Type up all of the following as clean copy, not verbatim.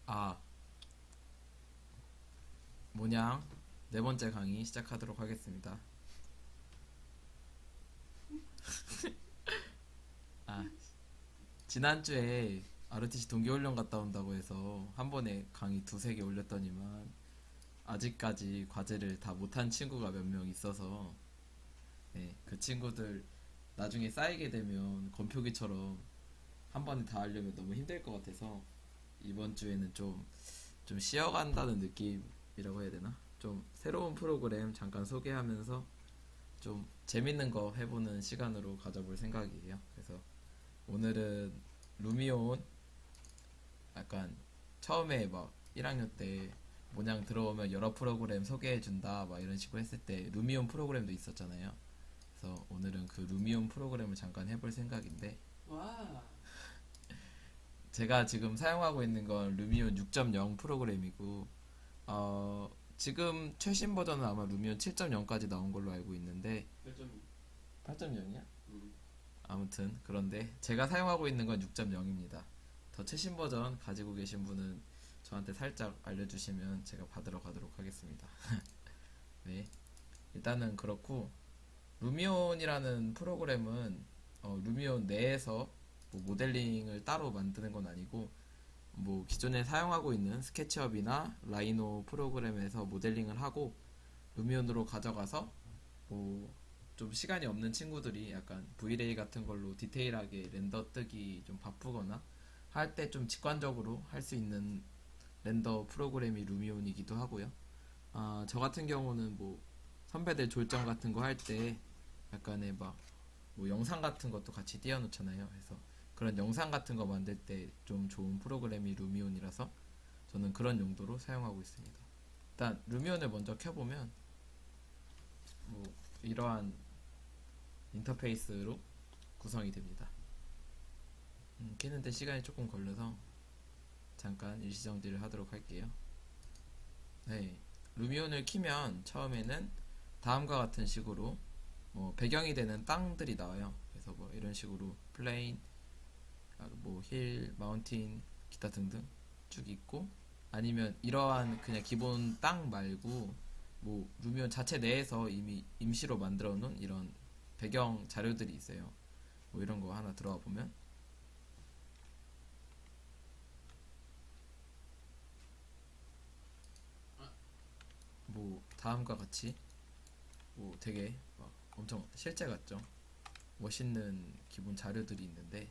아, 모냥 네 번째 강의 시작하도록 하겠습니다. 아, 지난주에 ROTC 동계훈련 갔다 온다고 해서 한 번에 강의 두세 개 올렸더니만 아직까지 과제를 다 못한 친구가 몇 명 있어서 네, 그 친구들 나중에 쌓이게 되면 건표기처럼 한 번에 다 하려면 너무 힘들 것 같아서 이번 주에는 좀 쉬어간다는 느낌이라고 해야 되나? 좀 새로운 프로그램 잠깐 소개하면서 좀 재밌는 거 해보는 시간으로 가져볼 생각이에요. 그래서 오늘은 루미온 약간 처음에 막 1학년 때 모냥 들어오면 여러 프로그램 소개해준다 막 이런 식으로 했을 때 루미온 프로그램도 있었잖아요. 그래서 오늘은 그 루미온 프로그램을 잠깐 해볼 생각인데 와, 제가 지금 사용하고 있는 건 루미온 6.0 프로그램이고 지금 최신 버전은 아마 루미온 7.0까지 나온 걸로 알고 있는데 별점이. 8.0이야? 음. 아무튼 그런데 제가 사용하고 있는 건 6.0입니다. 더 최신 버전 가지고 계신 분은 저한테 살짝 알려주시면 제가 받으러 가도록 하겠습니다. 네, 일단은 그렇고 루미온이라는 프로그램은 루미온 내에서 뭐 모델링을 따로 만드는 건 아니고 뭐 기존에 사용하고 있는 스케치업이나 라이노 프로그램에서 모델링을 하고 루미온으로 가져가서 뭐 좀 시간이 없는 친구들이 약간 V-Ray 같은 걸로 디테일하게 렌더 뜨기 좀 바쁘거나 할 때 좀 직관적으로 할 수 있는 렌더 프로그램이 루미온이기도 하고요. 저 같은 경우는 뭐 선배들 졸전 같은 거 할 때 약간의 막 뭐 영상 같은 것도 같이 띄워놓잖아요. 그래서 그런 영상 같은 거 만들 때 좀 좋은 프로그램이 루미온이라서 저는 그런 용도로 사용하고 있습니다. 일단 루미온을 먼저 켜보면 뭐 이러한 인터페이스로 구성이 됩니다. 켜는데 시간이 조금 걸려서 잠깐 일시정지를 하도록 할게요. 네, 루미온을 키면 처음에는 다음과 같은 식으로 뭐 배경이 되는 땅들이 나와요. 그래서 뭐 이런 식으로 플레인, 뭐 힐, 마운틴, 기타 등등 쭉 있고 아니면 이러한 그냥 기본 땅 말고 뭐 루미온 자체 내에서 이미 임시로 만들어 놓은 이런 배경 자료들이 있어요. 뭐 이런 거 하나 들어가 보면 뭐 다음과 같이 뭐 되게 막 엄청 실제 같죠? 멋있는 기본 자료들이 있는데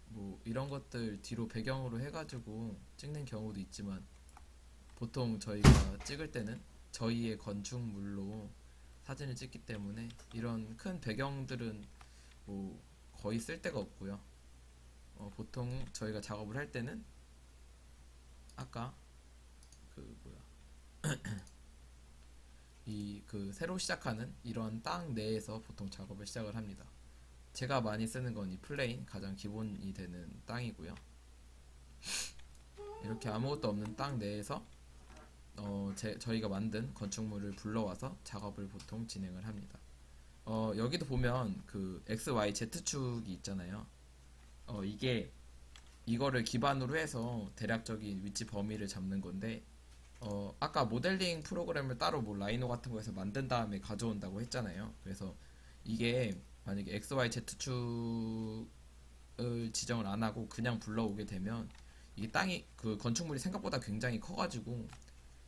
뭐 이런 것들 뒤로 배경으로 해가지고 찍는 경우도 있지만 보통 저희가 찍을 때는 저희의 건축물로 사진을 찍기 때문에 이런 큰 배경들은 뭐 거의 쓸 데가 없고요. 보통 저희가 작업을 할 때는 아까 그 뭐야 이 그 새로 시작하는 이런 땅 내에서 보통 작업을 시작을 합니다. 제가 많이 쓰는 건 이 플레인 가장 기본이 되는 땅이고요. 이렇게 아무것도 없는 땅 내에서 저희가 만든 건축물을 불러와서 작업을 보통 진행을 합니다. 여기도 보면 그 X, Y, Z축이 있잖아요. 이게 이거를 기반으로 해서 대략적인 위치 범위를 잡는 건데 아까 모델링 프로그램을 따로 뭐 라이노 같은 거에서 만든 다음에 가져온다고 했잖아요. 그래서 이게 만약에 X, Y, Z축을 지정을 안 하고 그냥 불러오게 되면 이게 땅이 그 건축물이 생각보다 굉장히 커가지고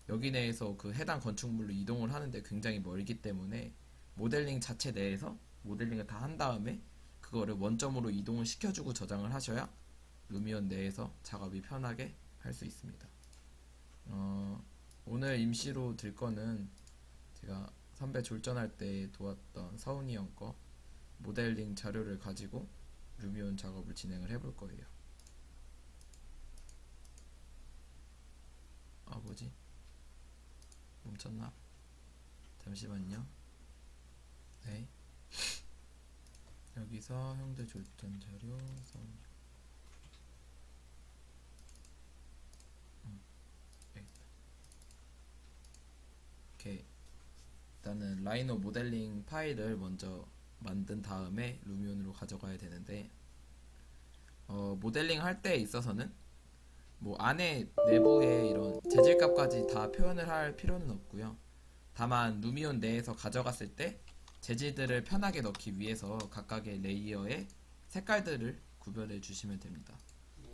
여기 내에서 그 해당 건축물로 이동을 하는데 굉장히 멀기 때문에 모델링 자체 내에서 모델링을 다 한 다음에 그거를 원점으로 이동을 시켜주고 저장을 하셔야 루미온 내에서 작업이 편하게 할 수 있습니다. 오늘 임시로 들 거는 제가 선배 졸전할 때 도왔던 서훈이 형 거 모델링 자료를 가지고 루미온 작업을 진행을 해볼 거예요. 뭐지? 멈췄나? 잠시만요. 네. 여기서 형들 졸전 자료 서훈이 형. 네. 이렇게 일단은 라이노 모델링 파일을 먼저 만든 다음에 루미온으로 가져가야 되는데 모델링 할 때 있어서는 뭐 안에 내부에 이런 재질값까지 다 표현을 할 필요는 없고요. 다만 루미온 내에서 가져갔을 때 재질들을 편하게 넣기 위해서 각각의 레이어의 색깔들을 구별해 주시면 됩니다.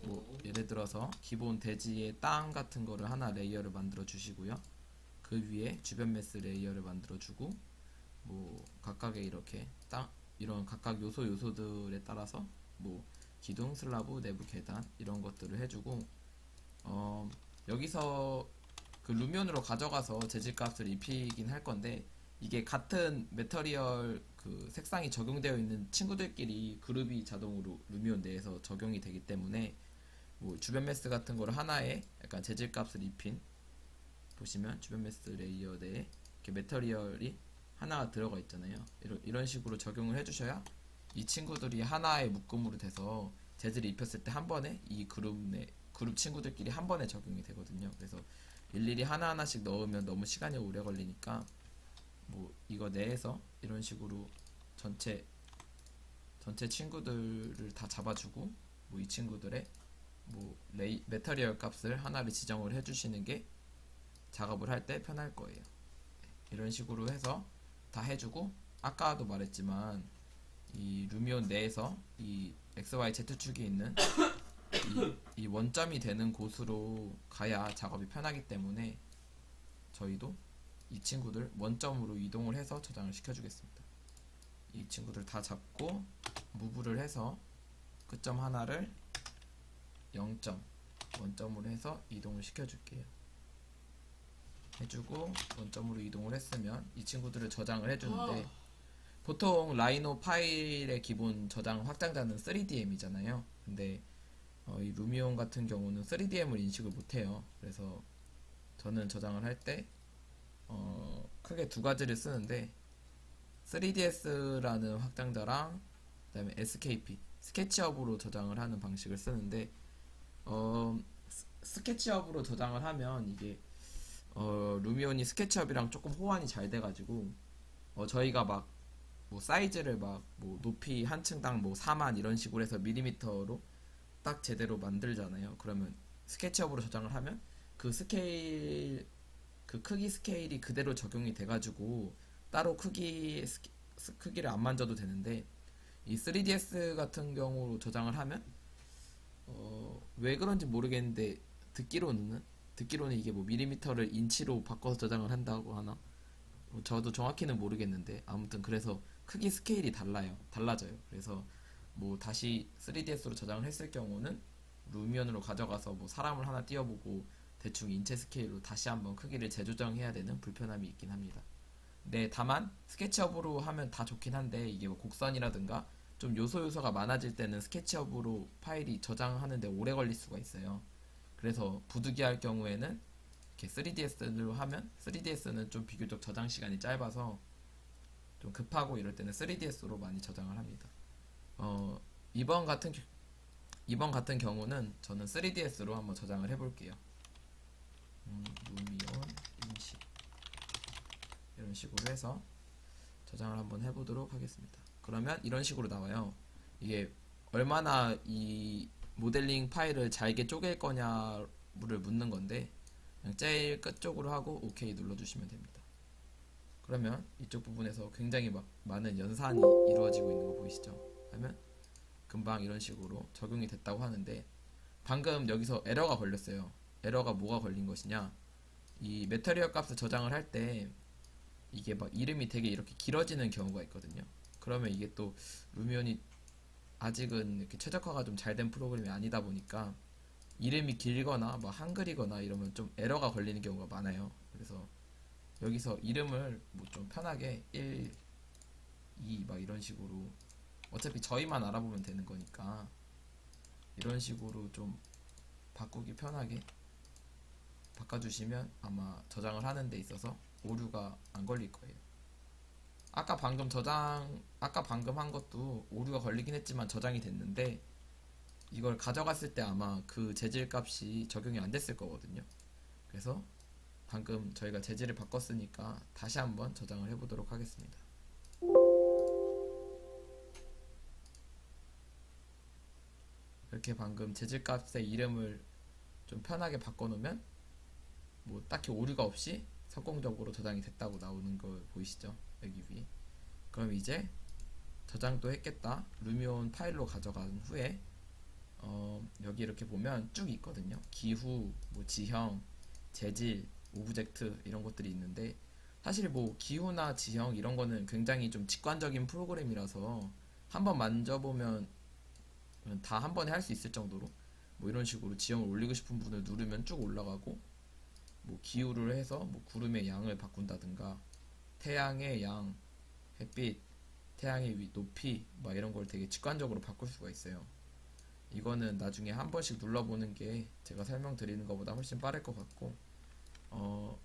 뭐 예를 들어서 기본 대지의 땅 같은 거를 하나 레이어를 만들어 주시고요. 그 위에 주변 매스 레이어를 만들어 주고 뭐 각각의 이렇게 땅 이런 각각 요소들에 따라서 뭐 기둥, 슬라브, 내부 계단 이런 것들을 해주고 여기서 그 루미온으로 가져가서 재질값을 입히긴 할 건데 이게 같은 메터리얼 그 색상이 적용되어 있는 친구들끼리 그룹이 자동으로 루미온 내에서 적용이 되기 때문에 뭐 주변 매스 같은 거를 하나에 약간 재질값을 입힌 보시면 주변 매스 레이어 내에 이렇게 메터리얼이 하나가 들어가 있잖아요. 이런 식으로 적용을 해주셔야 이 친구들이 하나의 묶음으로 돼서 재질을 입혔을 때 한 번에 이 그룹 친구들끼리 한 번에 적용이 되거든요. 그래서 일일이 하나하나씩 넣으면 너무 시간이 오래 걸리니까 뭐 이거 내에서 이런 식으로 전체 친구들을 다 잡아주고 뭐 이 친구들의 뭐 메터리얼 값을 하나를 지정을 해주시는 게 작업을 할 때 편할 거예요. 이런 식으로 해서 다 해주고 아까도 말했지만 이 루미온 내에서 이 XYZ축이 있는 이 원점이 되는 곳으로 가야 작업이 편하기 때문에 저희도 이 친구들 원점으로 이동을 해서 저장을 시켜주겠습니다. 이 친구들 다 잡고 무브를 해서 끝점 하나를 0점 원점으로 해서 이동을 시켜줄게요. 해주고 원점으로 이동을 했으면 이 친구들을 저장을 해주는데 보통 라이노 파일의 기본 저장 확장자는 3DM이잖아요. 근데 이 루미온 같은 경우는 3DM을 인식을 못해요. 그래서 저는 저장을 할 때 크게 두 가지를 쓰는데 3ds라는 확장자랑 그다음에 SKP 스케치업으로 저장을 하는 방식을 쓰는데 스케치업으로 저장을 하면 이게 루미온이 스케치업이랑 조금 호환이 잘 돼가지고 저희가 막 뭐 사이즈를 막 뭐 높이 한 층당 뭐 4만 이런 식으로 해서 밀리미터로 딱 제대로 만들잖아요. 그러면 스케치업으로 저장을 하면 그 스케일 그 크기 스케일이 그대로 적용이 돼가지고 따로 크기를 안 만져도 되는데 이 3ds 같은 경우로 저장을 하면 왜 그런지 모르겠는데 듣기로는 이게 뭐 밀리미터를 인치로 바꿔서 저장을 한다고 하나? 저도 정확히는 모르겠는데 아무튼 그래서 크기 스케일이 달라져요. 그래서 뭐 다시 3DS로 저장을 했을 경우는 루미온으로 가져가서 뭐 사람을 하나 띄워보고 대충 인체 스케일로 다시 한번 크기를 재조정해야 되는 불편함이 있긴 합니다. 네, 다만 스케치업으로 하면 다 좋긴 한데 이게 뭐 곡선이라든가 좀 요소가 많아질 때는 스케치업으로 파일이 저장하는데 오래 걸릴 수가 있어요. 그래서 부득이할 경우에는 이렇게 3DS로 하면 3DS는 좀 비교적 저장 시간이 짧아서 좀 급하고 이럴 때는 3DS로 많이 저장을 합니다. 어, 이번 같은 이번 같은 경우는 저는 3DS로 한번 저장을 해볼게요. 루미온 인식 이런 식으로 해서 저장을 한번 해보도록 하겠습니다. 그러면 이런 식으로 나와요. 이게 얼마나 이 모델링 파일을 잘게 쪼갤 거냐를 묻는 건데 그냥 제일 끝쪽으로 하고 OK 눌러주시면 됩니다. 그러면 이쪽 부분에서 굉장히 막 많은 연산이 이루어지고 있는 거 보이시죠? 하면 금방 이런 식으로 적용이 됐다고 하는데 방금 여기서 에러가 걸렸어요. 에러가 뭐가 걸린 것이냐? 이 메터리얼 값을 저장을 할 때 이게 막 이름이 되게 이렇게 길어지는 경우가 있거든요. 그러면 이게 또 루미온이 아직은 이렇게 최적화가 좀 잘 된 프로그램이 아니다 보니까 이름이 길거나 뭐 한글이거나 이러면 좀 에러가 걸리는 경우가 많아요. 그래서 여기서 이름을 뭐 좀 편하게 1, 2 막 이런 식으로 어차피 저희만 알아보면 되는 거니까 이런 식으로 좀 바꾸기 편하게 바꿔주시면 아마 저장을 하는 데 있어서 오류가 안 걸릴 거예요. 아까 방금 한 것도 오류가 걸리긴 했지만 저장이 됐는데 이걸 가져갔을 때 아마 그 재질 값이 적용이 안 됐을 거거든요. 그래서 방금 저희가 재질을 바꿨으니까 다시 한번 저장을 해보도록 하겠습니다. 이렇게 방금 재질 값의 이름을 좀 편하게 바꿔놓으면 뭐 딱히 오류가 없이 성공적으로 저장이 됐다고 나오는 거 보이시죠? 여기 위에. 그럼 이제 저장도 했겠다. 루미온 파일로 가져간 후에 여기 이렇게 보면 쭉 있거든요. 기후, 뭐 지형, 재질, 오브젝트 이런 것들이 있는데 사실 뭐 기후나 지형 이런 거는 굉장히 좀 직관적인 프로그램이라서 한번 만져보면 다 한 번에 할 수 있을 정도로 뭐 이런 식으로 지형을 올리고 싶은 부분을 누르면 쭉 올라가고 뭐 기후를 해서 뭐 구름의 양을 바꾼다든가 태양의 양, 햇빛, 태양의 높이 막 이런 걸 되게 직관적으로 바꿀 수가 있어요. 이거는 나중에 한 번씩 눌러보는 게 제가 설명드리는 것보다 훨씬 빠를 것 같고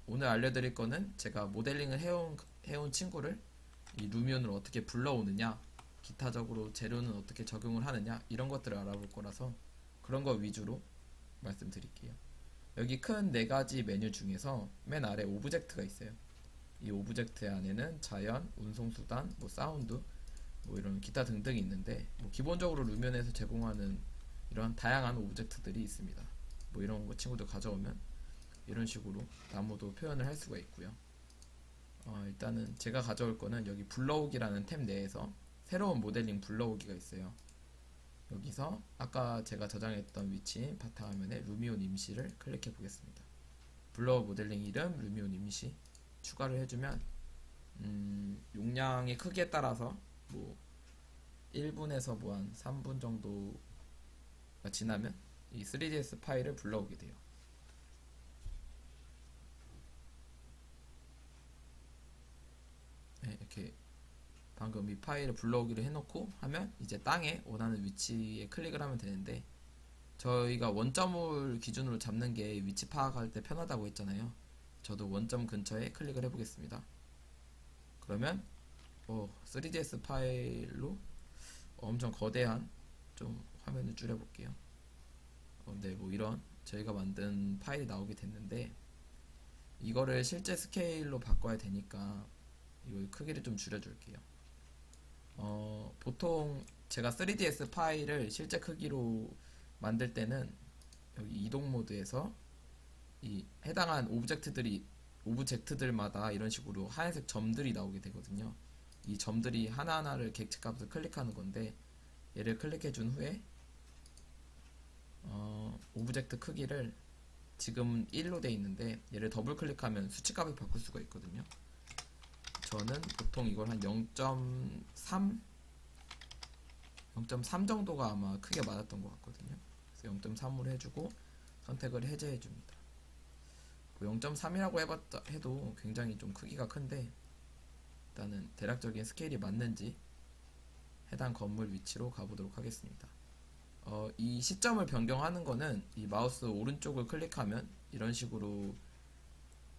오늘 알려드릴 거는 제가 모델링을 해온 친구를 이 루미온을 어떻게 불러오느냐, 기타적으로 재료는 어떻게 적용을 하느냐 이런 것들을 알아볼 거라서 그런 거 위주로 말씀드릴게요. 여기 큰 네 가지 메뉴 중에서 맨 아래 오브젝트가 있어요. 이 오브젝트 안에는 자연, 운송수단, 뭐 사운드, 뭐 이런 기타 등등이 있는데 뭐 기본적으로 루미온에서 제공하는 이런 다양한 오브젝트들이 있습니다. 뭐 이런 거 친구들 가져오면 이런 식으로 나무도 표현을 할 수가 있고요. 일단은 제가 가져올 거는 여기 불러오기라는 탭 내에서 새로운 모델링 불러오기가 있어요. 여기서 아까 제가 저장했던 위치인 바탕화면에 루미온 임시를 클릭해 보겠습니다. 블러 모델링 이름 루미온 임시 추가를 해주면 용량의 크기에 따라서 뭐 1분에서 뭐 한 3분 정도가 지나면 이 3ds 파일을 불러오게 돼요. 네, 이렇게 방금 이 파일을 불러오기를 해놓고 하면 이제 땅에 원하는 위치에 클릭을 하면 되는데 저희가 원점을 기준으로 잡는 게 위치 파악할 때 편하다고 했잖아요. 저도 원점 근처에 클릭을 해보겠습니다. 그러면 3ds 파일로 엄청 거대한 좀 화면을 줄여볼게요. 네, 뭐 이런 저희가 만든 파일이 나오게 됐는데 이거를 실제 스케일로 바꿔야 되니까 이거 크기를 좀 줄여줄게요. 보통 제가 3ds 파일을 실제 크기로 만들 때는 여기 이동 모드에서 이 해당한 오브젝트들마다 이런 식으로 하얀색 점들이 나오게 되거든요. 이 점들이 하나하나를 객체값을 클릭하는 건데 얘를 클릭해 준 후에 오브젝트 크기를 지금 1로 돼 있는데 얘를 더블 클릭하면 수치값을 바꿀 수가 있거든요. 저는 보통 이걸 한 0.3 정도가 아마 크게 맞았던 것 같거든요. 그래서 0.3으로 해주고 선택을 해제해 줍니다. 0.3이라고 해도 굉장히 좀 크기가 큰데 일단은 대략적인 스케일이 맞는지 해당 건물 위치로 가보도록 하겠습니다. 이 시점을 변경하는 거는 이 마우스 오른쪽을 클릭하면 이런 식으로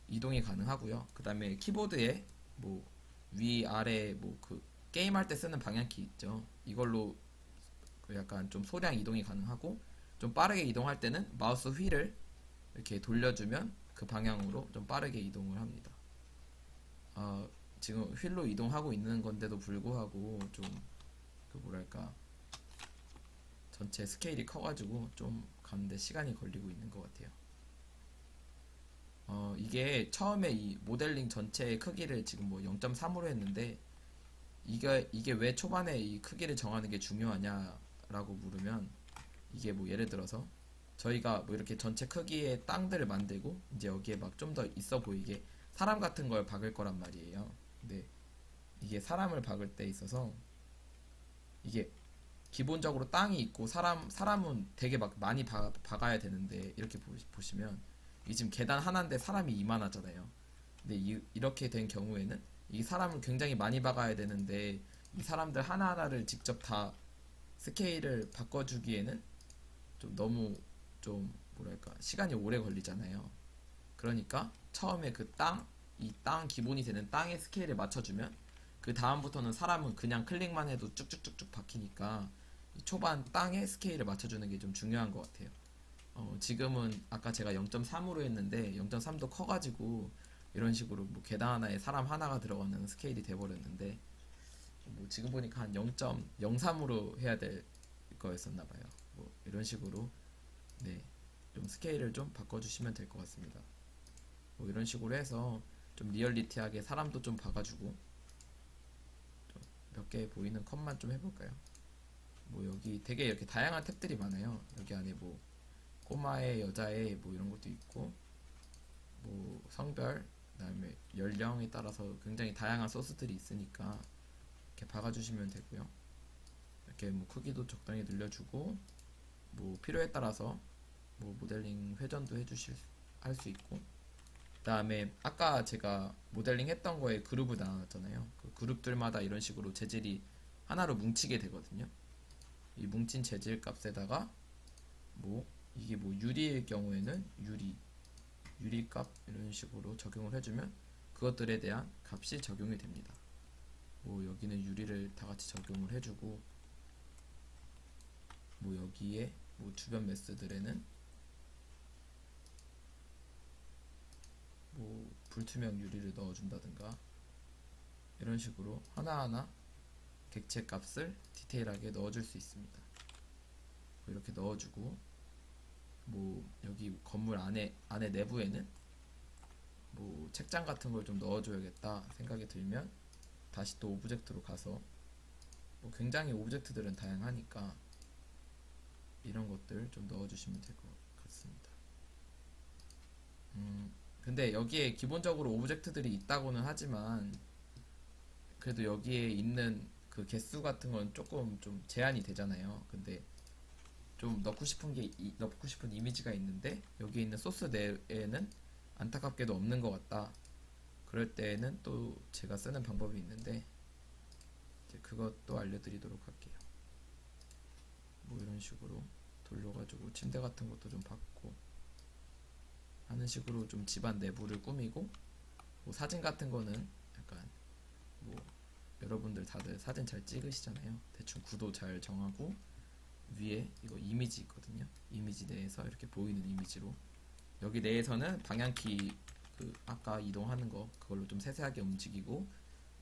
이동이 가능하고요. 그 다음에 키보드에 뭐 위, 아래 뭐 그 게임할 때 쓰는 방향키 있죠. 이걸로 그 약간 좀 소량 이동이 가능하고 좀 빠르게 이동할 때는 마우스 휠을 이렇게 돌려주면 그 방향으로 좀 빠르게 이동을 합니다. 지금 휠로 이동하고 있는 건데도 불구하고 좀 그 뭐랄까 전체 스케일이 커가지고 좀 가는데 시간이 걸리고 있는 것 같아요. 이게 처음에 이 모델링 전체의 크기를 지금 뭐 0.3으로 했는데 이게 왜 초반에 이 크기를 정하는 게 중요하냐라고 물으면 이게 뭐 예를 들어서 저희가 뭐 이렇게 전체 크기의 땅들을 만들고 이제 여기에 막 좀 더 있어 보이게 사람 같은 걸 박을 거란 말이에요. 근데 이게 사람을 박을 때 있어서 이게 기본적으로 땅이 있고 사람은 되게 막 많이 박아야 되는데 이렇게 보시면 이 지금 계단 하나인데 사람이 이만하잖아요. 근데 이렇게 된 경우에는 이 사람을 굉장히 많이 박아야 되는데 이 사람들 하나하나를 직접 다 스케일을 바꿔주기에는 좀 너무 좀 뭐랄까 시간이 오래 걸리잖아요. 그러니까 처음에 이 땅 기본이 되는 땅의 스케일을 맞춰주면 그 다음부터는 사람은 그냥 클릭만 해도 쭉쭉쭉쭉 박히니까 이 초반 땅의 스케일을 맞춰주는 게 좀 중요한 것 같아요. 지금은 아까 제가 0.3으로 했는데 0.3도 커가지고 이런 식으로 뭐 계단 하나에 사람 하나가 들어가는 스케일이 돼버렸는데 뭐 지금 보니까 한 0.03으로 해야 될 거였었나봐요. 뭐 이런 식으로 네 좀 스케일을 좀 바꿔주시면 될 것 같습니다. 뭐 이런 식으로 해서 좀 리얼리티하게 사람도 좀 봐가지고 몇 개 보이는 컷만 좀 해볼까요? 뭐 여기 되게 이렇게 다양한 탭들이 많아요. 여기 안에 뭐 꼬마의, 여자의 뭐 이런 것도 있고, 뭐 성별, 그다음에 연령에 따라서 굉장히 다양한 소스들이 있으니까 이렇게 박아주시면 되고요. 이렇게 뭐 크기도 적당히 늘려주고, 뭐 필요에 따라서 뭐 모델링 회전도 해주실 할 수 있고, 그다음에 아까 제가 모델링 했던 거에 그룹을 나눴잖아요. 그 그룹들마다 이런 식으로 재질이 하나로 뭉치게 되거든요. 이 뭉친 재질 값에다가 뭐 이게 뭐 유리일 경우에는 유리 값 이런 식으로 적용을 해주면 그것들에 대한 값이 적용이 됩니다. 뭐 여기는 유리를 다 같이 적용을 해주고, 뭐 여기에 뭐 주변 매스들에는 뭐 불투명 유리를 넣어준다든가 이런 식으로 하나하나 객체 값을 디테일하게 넣어줄 수 있습니다. 뭐 이렇게 넣어주고, 뭐 여기 건물 안에 내부에는 뭐 책장 같은 걸 좀 넣어줘야겠다 생각이 들면 다시 또 오브젝트로 가서, 뭐 굉장히 오브젝트들은 다양하니까 이런 것들 좀 넣어주시면 될 것 같습니다. 근데 여기에 기본적으로 오브젝트들이 있다고는 하지만 그래도 여기에 있는 그 개수 같은 건 조금 좀 제한이 되잖아요. 근데 좀 넣고 싶은 이미지가 있는데 여기 있는 소스 내에는 안타깝게도 없는 것 같다. 그럴 때는 또 제가 쓰는 방법이 있는데 이제 그것도 알려드리도록 할게요. 뭐 이런 식으로 돌려가지고 침대 같은 것도 좀 받고 하는 식으로 좀 집안 내부를 꾸미고, 뭐 사진 같은 거는 약간 뭐 여러분들 다들 사진 잘 찍으시잖아요. 대충 구도 잘 정하고 위에 이거 이미지 있거든요. 이미지 내에서 이렇게 보이는 이미지로, 여기 내에서는 방향키 그 아까 이동하는 거 그걸로 좀 세세하게 움직이고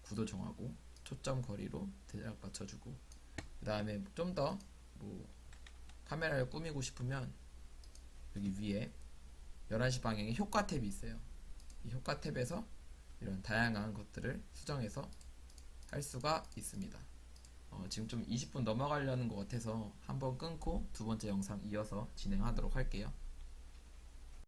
구도 정하고 초점 거리로 대략 맞춰주고, 그 다음에 좀 더 뭐 카메라를 꾸미고 싶으면 여기 위에 11시 방향에 효과 탭이 있어요. 이 효과 탭에서 이런 다양한 것들을 수정해서 할 수가 있습니다. 지금 좀 20분 넘어가려는 것 같아서 한번 끊고 두 번째 영상 이어서 진행하도록 할게요.